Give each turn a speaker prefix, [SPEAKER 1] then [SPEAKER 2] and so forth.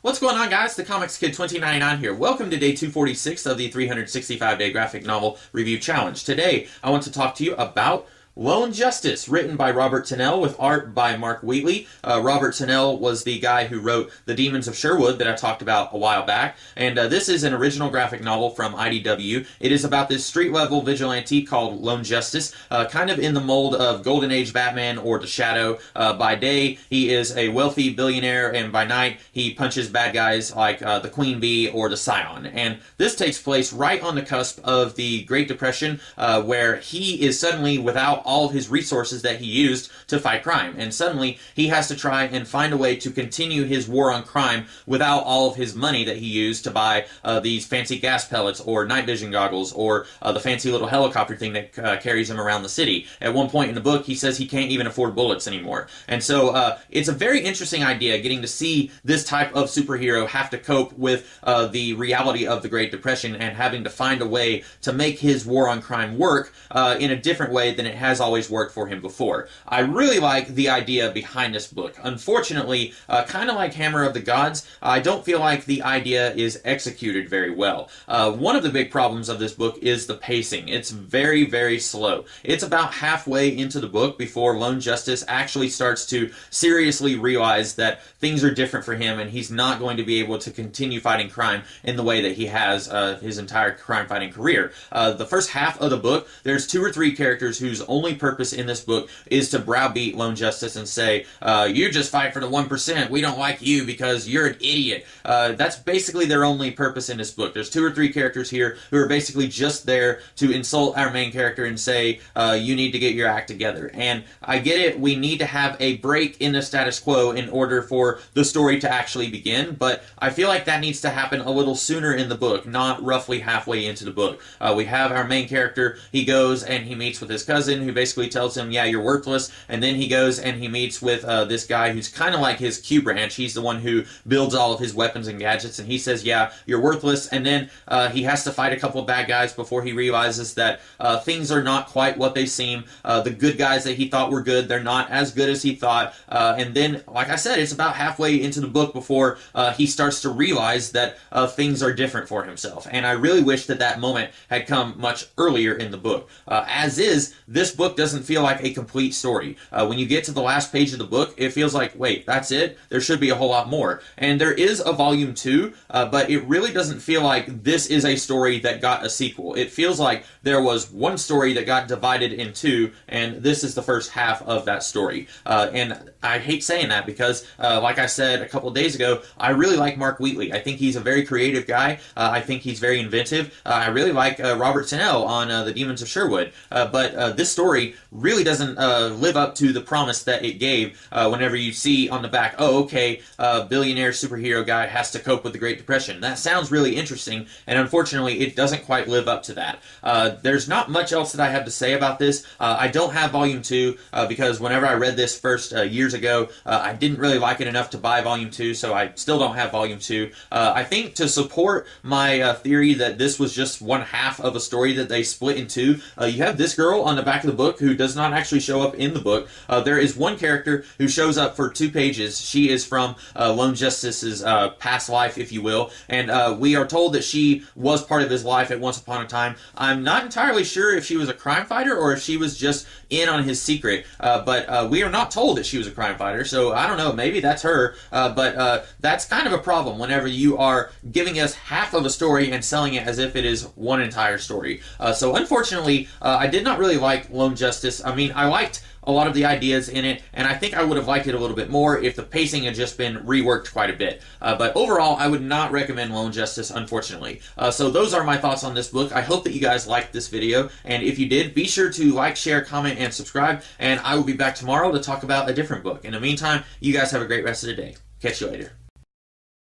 [SPEAKER 1] What's going on, guys? The Comics Kid 2099 here. Welcome to day 246 of the 365-day graphic novel review challenge. Today, I want to talk to you about Lone Justice, written by Robert Tennell with art by Mark Wheatley. Robert Tennell was the guy who wrote The Demons of Sherwood that I talked about a while back, and this is an original graphic novel from IDW. It is about this street-level vigilante called Lone Justice, kind of in the mold of Golden Age Batman or The Shadow. By day, he is a wealthy billionaire, and by night, he punches bad guys like the Queen Bee or the Scion. And this takes place right on the cusp of the Great Depression, where he is suddenly without all of his resources that he used to fight crime. And suddenly, he has to try and find a way to continue his war on crime without all of his money that he used to buy these fancy gas pellets or night vision goggles or the fancy little helicopter thing that carries him around the city. At one point in the book, he says he can't even afford bullets anymore. And so it's a very interesting idea getting to see this type of superhero have to cope with the reality of the Great Depression and having to find a way to make his war on crime work in a different way than it has always worked for him before. I really like the idea behind this book. Unfortunately, kind of like Hammer of the Gods, I don't feel like the idea is executed very well. One of the big problems of this book is the pacing. It's very, very slow. It's about halfway into the book before Lone Justice actually starts to seriously realize that things are different for him and he's not going to be able to continue fighting crime in the way that he has his entire crime-fighting career. The first half of the book, there's 2 or 3 characters whose only purpose in this book is to browbeat Lone Justice and say, you just fight for the 1%, we don't like you because you're an idiot. That's basically their only purpose in this book. There's 2 or 3 characters here who are basically just there to insult our main character and say, you need to get your act together. And I get it, we need to have a break in the status quo in order for the story to actually begin, but I feel like that needs to happen a little sooner in the book, not roughly halfway into the book. We have our main character, he goes and he meets with his cousin who basically tells him, yeah, you're worthless, and then he goes and he meets with this guy who's kind of like his Q branch. He's the one who builds all of his weapons and gadgets, and he says, yeah, you're worthless, and then he has to fight a couple of bad guys before he realizes that things are not quite what they seem. The good guys that he thought were good, they're not as good as he thought, and then, like I said, it's about halfway into the book before he starts to realize that things are different for himself, and I really wish that that moment had come much earlier in the book. As is, this book doesn't feel like a complete story. When you get to the last page of the book, it feels like, wait, that's it? There should be a whole lot more. And there is a volume 2, but it really doesn't feel like this is a story that got a sequel. It feels like there was one story that got divided in 2, and this is the first half of that story. And I hate saying that because, like I said a couple of days ago, I really like Mark Wheatley. I think he's a very creative guy. I think he's very inventive. I really like Robert Tennell on The Demons of Sherwood. But this story really doesn't live up to the promise that it gave whenever you see on the back, oh, okay, billionaire superhero guy has to cope with the Great Depression. That sounds really interesting, and unfortunately, it doesn't quite live up to that. There's not much else that I have to say about this. I don't have Volume 2 because whenever I read this first years ago, I didn't really like it enough to buy Volume 2, so I still don't have Volume 2. I think to support my theory that this was just one half of a story that they split in 2, you have this girl on the back of the book who does not actually show up in the book. There is one character who shows up for 2 pages. She is from Lone Justice's past life, if you will, and we are told that she was part of his life at once upon a time. I'm not entirely sure if she was a crime fighter or if she was just in on his secret, but we are not told that she was a crime fighter, so I don't know, maybe that's her, but that's kind of a problem whenever you are giving us half of a story and selling it as if it is one entire story. So unfortunately, I did not really like Lone Justice. I mean, I liked a lot of the ideas in it, and I think I would have liked it a little bit more if the pacing had just been reworked quite a bit. But overall, I would not recommend Lone Justice, unfortunately. So those are my thoughts on this book. I hope that you guys liked this video, and if you did, be sure to like, share, comment, and subscribe, and I will be back tomorrow to talk about a different book. In the meantime, you guys have a great rest of the day. Catch you later.